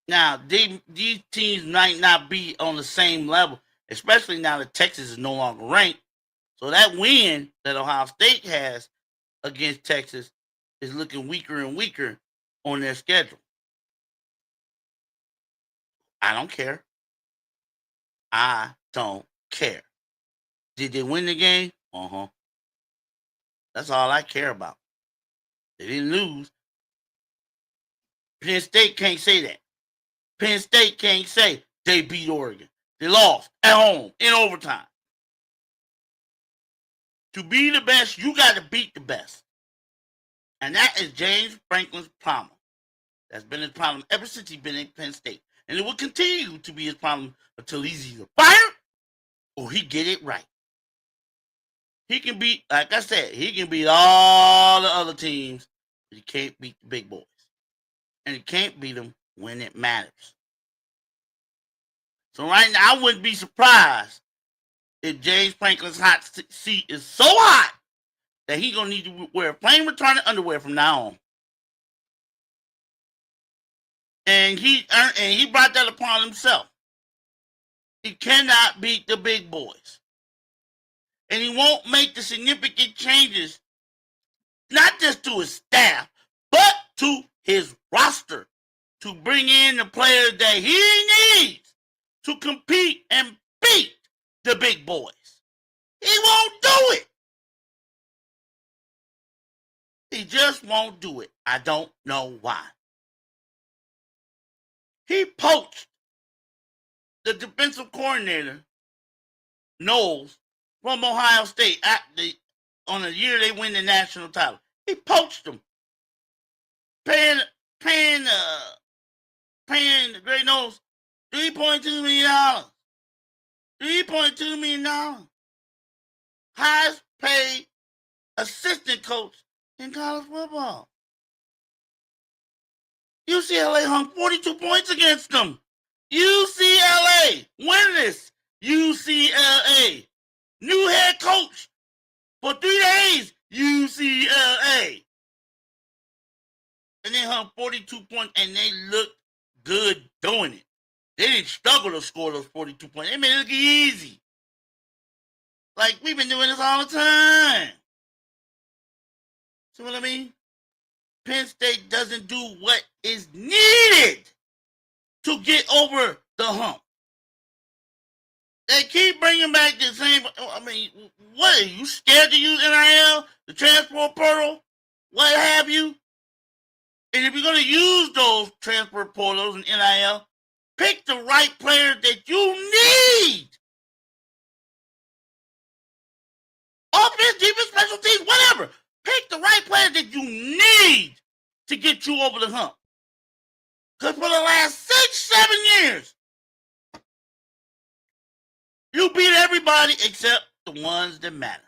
[SPEAKER 1] Now, these teams might not be on the same level, especially now that Texas is no longer ranked. So that win that Ohio State has against Texas is looking weaker and weaker on their schedule. I don't care. I don't care. Did they win the game? Uh-huh. That's all I care about. They didn't lose. Penn State can't say that. Penn State can't say they beat Oregon. They lost at home in overtime. To be the best, you got to beat the best. And that is James Franklin's problem. That's been his problem ever since he's been in Penn State. And it will continue to be his problem until he's either fired or he get it right. He can beat, like I said, he can beat all the other teams, but he can't beat the big boys. And he can't beat them when it matters. So right now, I wouldn't be surprised if James Franklin's hot seat is so hot that he's gonna need to wear flame retardant underwear from now on. And he brought that upon himself. He cannot beat the big boys. And he won't make the significant changes, not just to his staff, but to his roster, to bring in the players that he needs to compete and beat the big boys. He won't do it. He just won't do it. I don't know why. He poached the defensive coordinator, Knowles, from Ohio State on the year they win the national title. He poached him, paying Greg Knowles $3.2 million. $3.2 million. Highest paid assistant coach in college football. UCLA hung 42 points against them. UCLA, winless. UCLA, new head coach for 3 days. UCLA, and they hung 42 points, and they looked good doing it. They didn't struggle to score those 42 points. They made it look easy. Like, we've been doing this all the time. See what I mean? Penn State doesn't do what is needed to get over the hump. They keep bringing back the same. I mean, what are you scared to use NIL, the transport portal, what have you? And if you're going to use those transport portals and NIL, pick the right players that you need. Offense, defense, special teams, whatever. Pick the right players that you need to get you over the hump. Because for the last 6-7 years, you beat everybody except the ones that matter.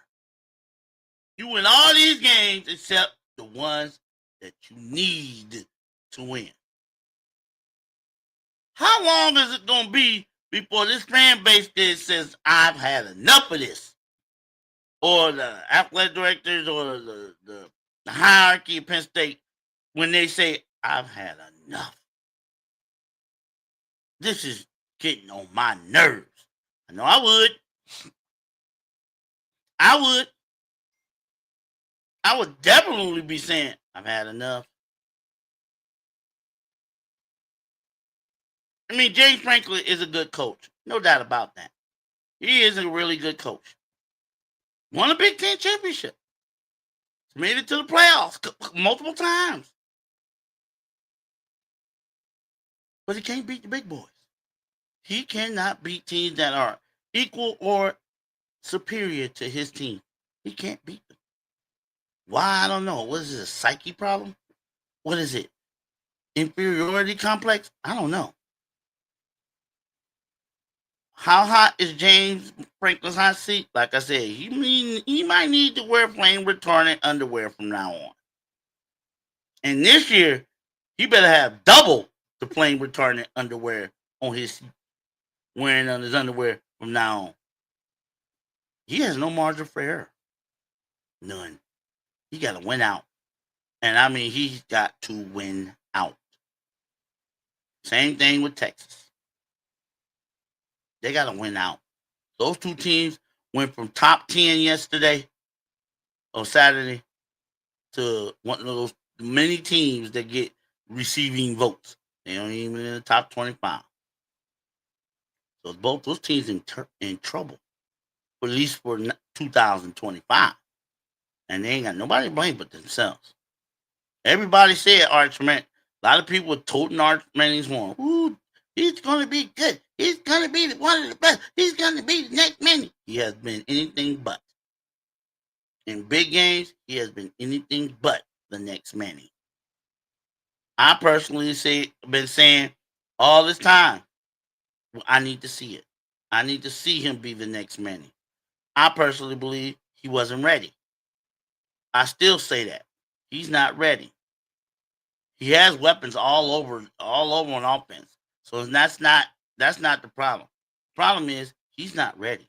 [SPEAKER 1] You win all these games except the ones that you need to win. How long is it going to be before this fan base says, I've had enough of this? Or the athletic directors or the hierarchy of Penn State, when they say, I've had enough. This is getting on my nerves. I know I would. I would definitely be saying, I've had enough. I mean, James Franklin is a good coach. No doubt about that. He is a really good coach. Won a Big Ten championship. Made it to the playoffs multiple times. But he can't beat the big boys. He cannot beat teams that are equal or superior to his team. He can't beat them. Why? I don't know. What is it, a psyche problem? What is it? Inferiority complex? I don't know. How hot is James Franklin's hot seat? Like I said, he might need to wear flame retardant underwear from now on. And this year, he better have double the flame retardant underwear on his seat, wearing on his underwear from now on. He has no margin for error. None. He got to win out. And I mean, he's got to win out. Same thing with Texas. They got to win out. Those two teams went from top 10 yesterday or Saturday to one of those many teams that get receiving votes. They don't even in the top 25. So both those teams in trouble, at least for 2025. And they ain't got nobody to blame but themselves. Everybody said Arch Manning. A lot of people were toting Arch Manning's horn. Ooh, he's going to be good. He's going to be one of the best. He's going to be the next Manning. He has been anything but. In big games, he has been anything but the next Manning. I personally been saying all this time, I need to see it. I need to see him be the next Manning. I personally believe he wasn't ready. I still say that. He's not ready. He has weapons all over on offense. So that's not the problem. The problem is he's not ready.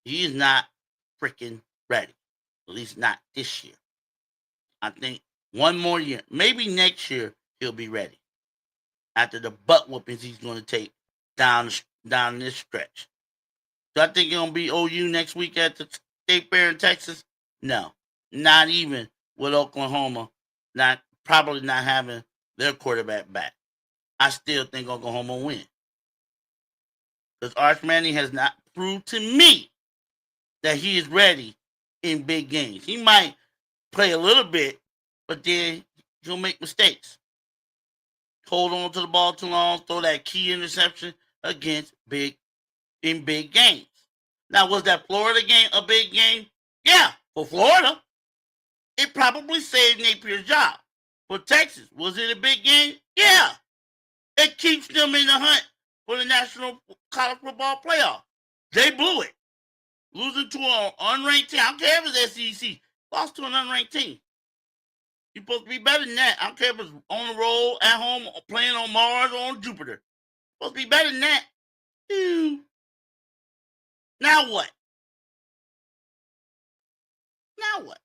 [SPEAKER 1] He is not freaking ready. At least not this year. I think one more year, maybe next year, he'll be ready. After the butt whoopings he's going to take down this stretch. Do I think he'll be OU next week at the State Fair in Texas? No, not even with Oklahoma. Probably not having their quarterback back. I still think Oklahoma will win. Because Arch Manning has not proved to me that he is ready in big games. He might play a little bit, but then he'll make mistakes. Hold on to the ball too long, throw that key interception against big games. Now, was that Florida game a big game? Yeah, for Florida. It probably saved Napier's job. For Texas, was it a big game? Yeah. It keeps them in the hunt for the National College Football Playoff. They blew it. Losing to an unranked team. I don't care if it's SEC. Lost to an unranked team. You're supposed to be better than that. I don't care if it's on the road, at home, playing on Mars or on Jupiter. Supposed to be better than that. Now what? Now what?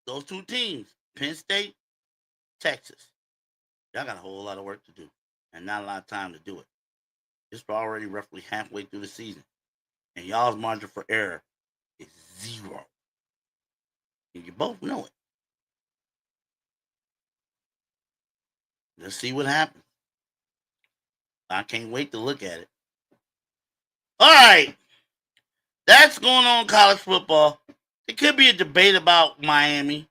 [SPEAKER 1] Those two teams, Penn State, Texas, y'all got a whole lot of work to do and not a lot of time to do it. It's already roughly halfway through the season, and y'all's margin for error is 0. And you both know it. Let's see what happens. I can't wait to look at it. All right. That's going on in college football. It could be a debate about Miami.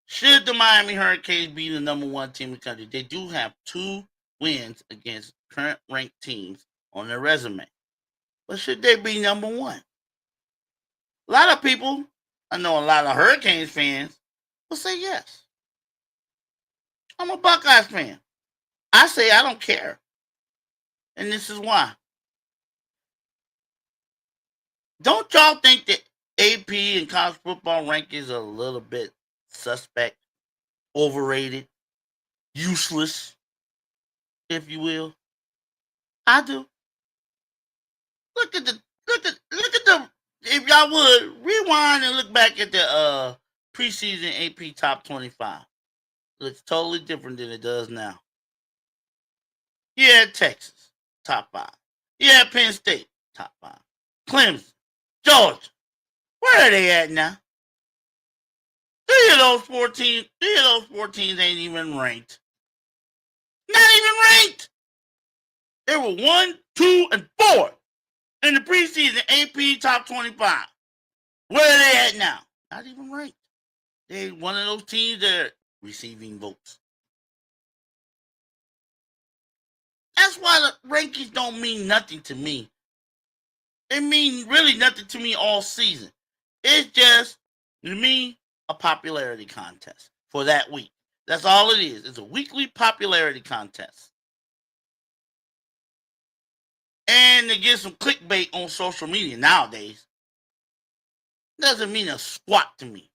[SPEAKER 1] Should the Miami Hurricanes be the number 1 team in the country? They do have 2 wins against current ranked teams on their resume. But should they be number 1? A lot of people, I know a lot of Hurricanes fans, will say yes. I'm a Buckeyes fan. I say I don't care. And this is why. Don't y'all think that AP and college football rankings are a little bit suspect, overrated, useless, if you will? I do. Look at the if y'all would rewind and look back at the preseason AP top 25. Looks totally different than it does now. Yeah, Texas, top 5. Yeah, Penn State, top 5. Clemson, Georgia, where are they at now? 3 of those 14 ain't even ranked. Not even ranked. They were 1, 2, and 4 in the preseason AP top 25. Where are they at now? Not even ranked. They one of those teams that are receiving votes. That's why the rankings don't mean nothing to me. They mean really nothing to me all season. It's just, to me, a popularity contest for that week. That's all it is. It's a weekly popularity contest. And to get some clickbait on social media nowadays doesn't mean a squat to me.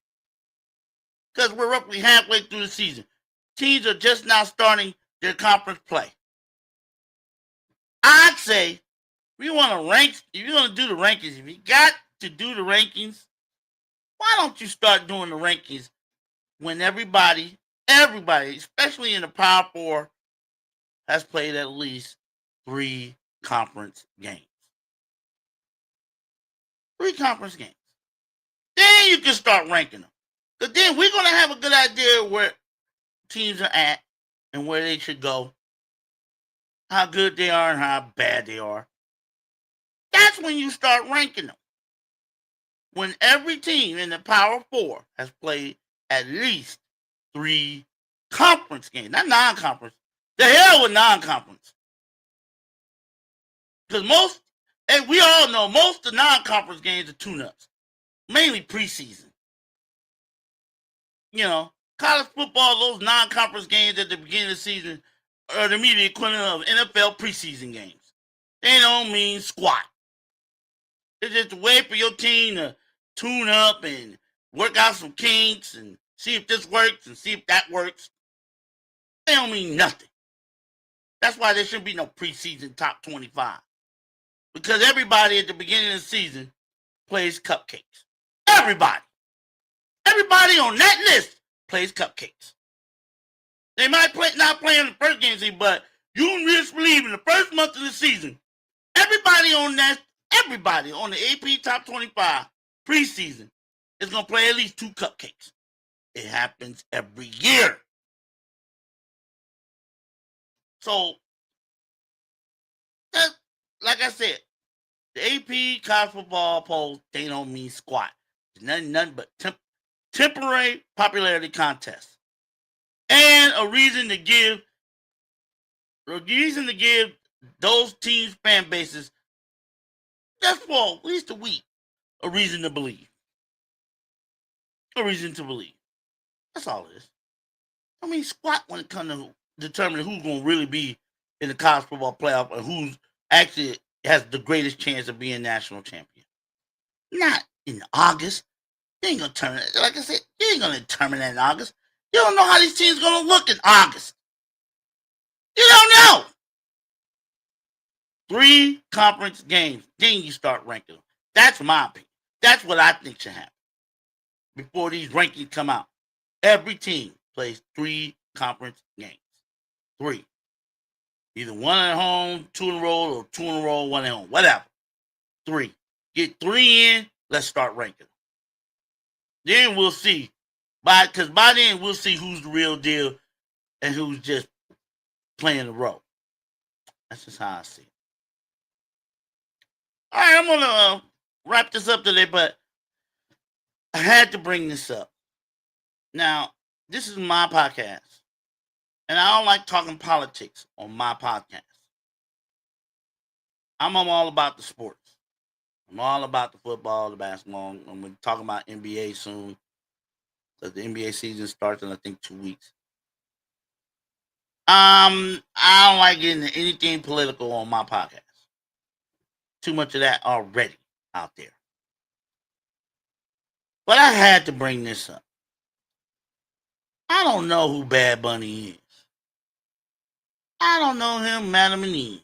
[SPEAKER 1] Because we're roughly halfway through the season. Teams are just now starting their conference play. I'd say if you want to rank, if you're going to do the rankings, if you got to do the rankings, why don't you start doing the rankings when everybody, especially in the Power 4, has played at least 3 conference games. 3 conference games. Then you can start ranking them. Because then we're going to have a good idea where teams are at and where they should go, how good they are and how bad they are. That's when you start ranking them. When every team in the Power 4 has played at least 3 conference games, not non-conference. The hell with non-conference. Because we all know most of the non-conference games are tune-ups. Mainly preseason. You know, college football, those non-conference games at the beginning of the season are the immediate equivalent of NFL preseason games. They don't mean squat. It's just a way for your team to tune up and work out some kinks and see if this works and see if that works. They don't mean nothing. That's why there shouldn't be no preseason top 25. because everybody at the beginning of the season plays cupcakes. Everybody on that list plays cupcakes. They might not play in the first game, but you can just believe in the first month of the season, everybody on the AP Top 25 preseason is going to play at least 2 cupcakes. It happens every year. So, like I said, the AP college football polls, they don't mean squat. It's nothing but temporary popularity contests. And a reason to give those teams' fan bases, just for at least a week, a reason to believe. A reason to believe. That's all it is. I mean, squat when it comes to determining who's going to really be in the college football playoff and who's actually has the greatest chance of being national champion. Not in August. You ain't going to determine it. Like I said, you ain't going to determine that in August. You don't know how these teams going to look in August. You don't know. 3 conference games. Then you start ranking them. That's my opinion. That's what I think should happen before these rankings come out. Every team plays 3 conference games. 3. Either 1 at home, 2 in a row, or 2 in a row, 1 at home. Whatever. 3. Get 3 in. Let's start ranking. Then we'll see. Because by then we'll see who's the real deal and who's just playing the role. That's just how I see it. All right, I'm going to wrap this up today, but I had to bring this up. Now, this is my podcast, and I don't like talking politics on my podcast. I'm all about the sports. I'm all about the football, the basketball. I'm going to talk about NBA soon, because the NBA season starts in, I think, 2 weeks. I don't like getting into anything political on my podcast. Too much of that already out there. But I had to bring this up. I don't know who Bad Bunny is. I don't know him, Madam and Eve.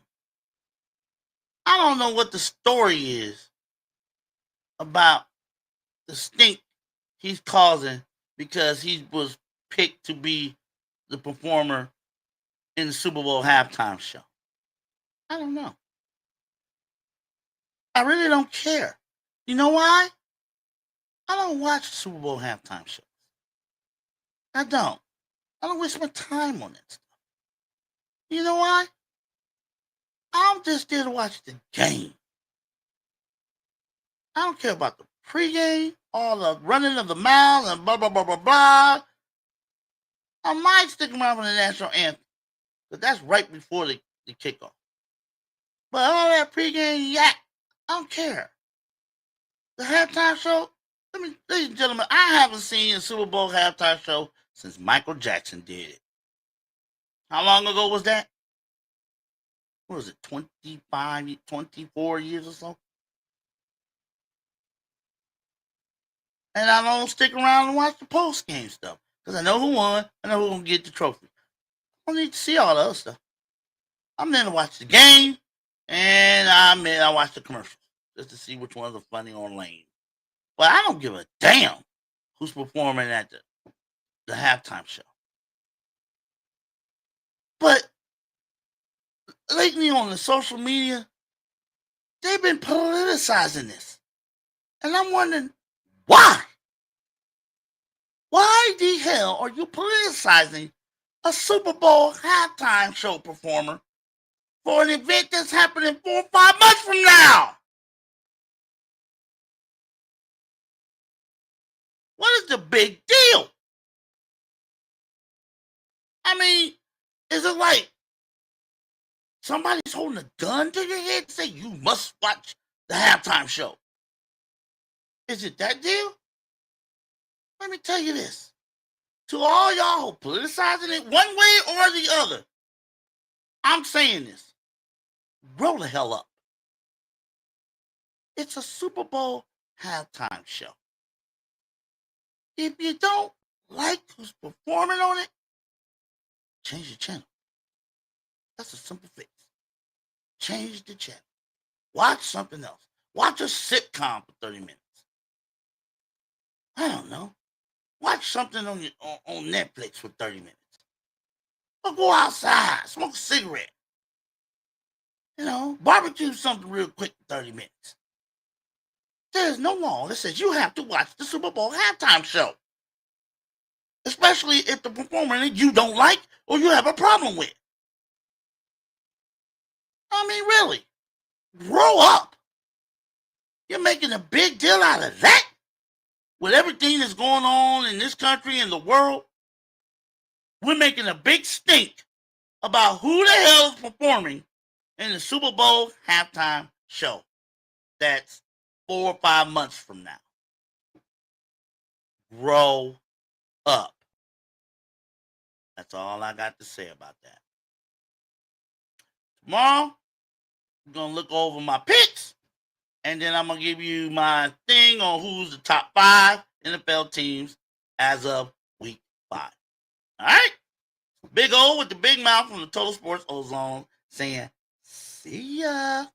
[SPEAKER 1] I don't know what the story is about the stink he's causing because he was picked to be the performer in the Super Bowl halftime show. I don't know. I really don't care. You know why? I don't watch Super Bowl halftime shows. I don't. I don't waste my time on that stuff. You know why? I'm just there to watch the game. I don't care about the pregame, all the running of the mile, and blah, blah, blah, blah, blah. I might stick around for the national anthem, but that's right before the kickoff. But all that pregame yak, I don't care. The halftime show, ladies and gentlemen, I haven't seen a Super Bowl halftime show since Michael Jackson did it. How long ago was that? What was it, 25, 24 years or so? And I don't stick around and watch the post-game stuff, because I know who won, I know who's going to get the trophy. I don't need to see all the other stuff. I'm there to watch the game, and I watch the commercials, just to see which ones are funny or lame. But I don't give a damn who's performing at the halftime show. But lately on the social media, they've been politicizing this. And I'm wondering, why? Why the hell are you politicizing a Super Bowl halftime show performer for an event that's happening 4 or 5 months from now? What is the big deal? I mean, is it like somebody's holding a gun to your head and say you must watch the halftime show? Is it that deal? Let me tell you this. To all y'all who politicizing it one way or the other, I'm saying this. Grow the hell up. It's a Super Bowl halftime show. If you don't like who's performing on it, change the channel. That's a simple fix. Change the channel. Watch something else. Watch a sitcom for 30 minutes. I don't know. Watch something on Netflix for 30 minutes. Or go outside, smoke a cigarette. Barbecue something real quick for 30 minutes. There's no law that says you have to watch the Super Bowl halftime show. Especially if the performer you don't like or you have a problem with. I mean, really. Grow up. You're making a big deal out of that? With everything that's going on in this country and the world, we're making a big stink about who the hell is performing in the Super Bowl halftime show. That's 4 or 5 months from now. Grow up. That's all I got to say about that. Tomorrow, I'm going to look over my picks, and then I'm going to give you my thing on who's the top 5 NFL teams as of week 5. All right? Big O with the big mouth from the Total Sports Ozone saying, see ya.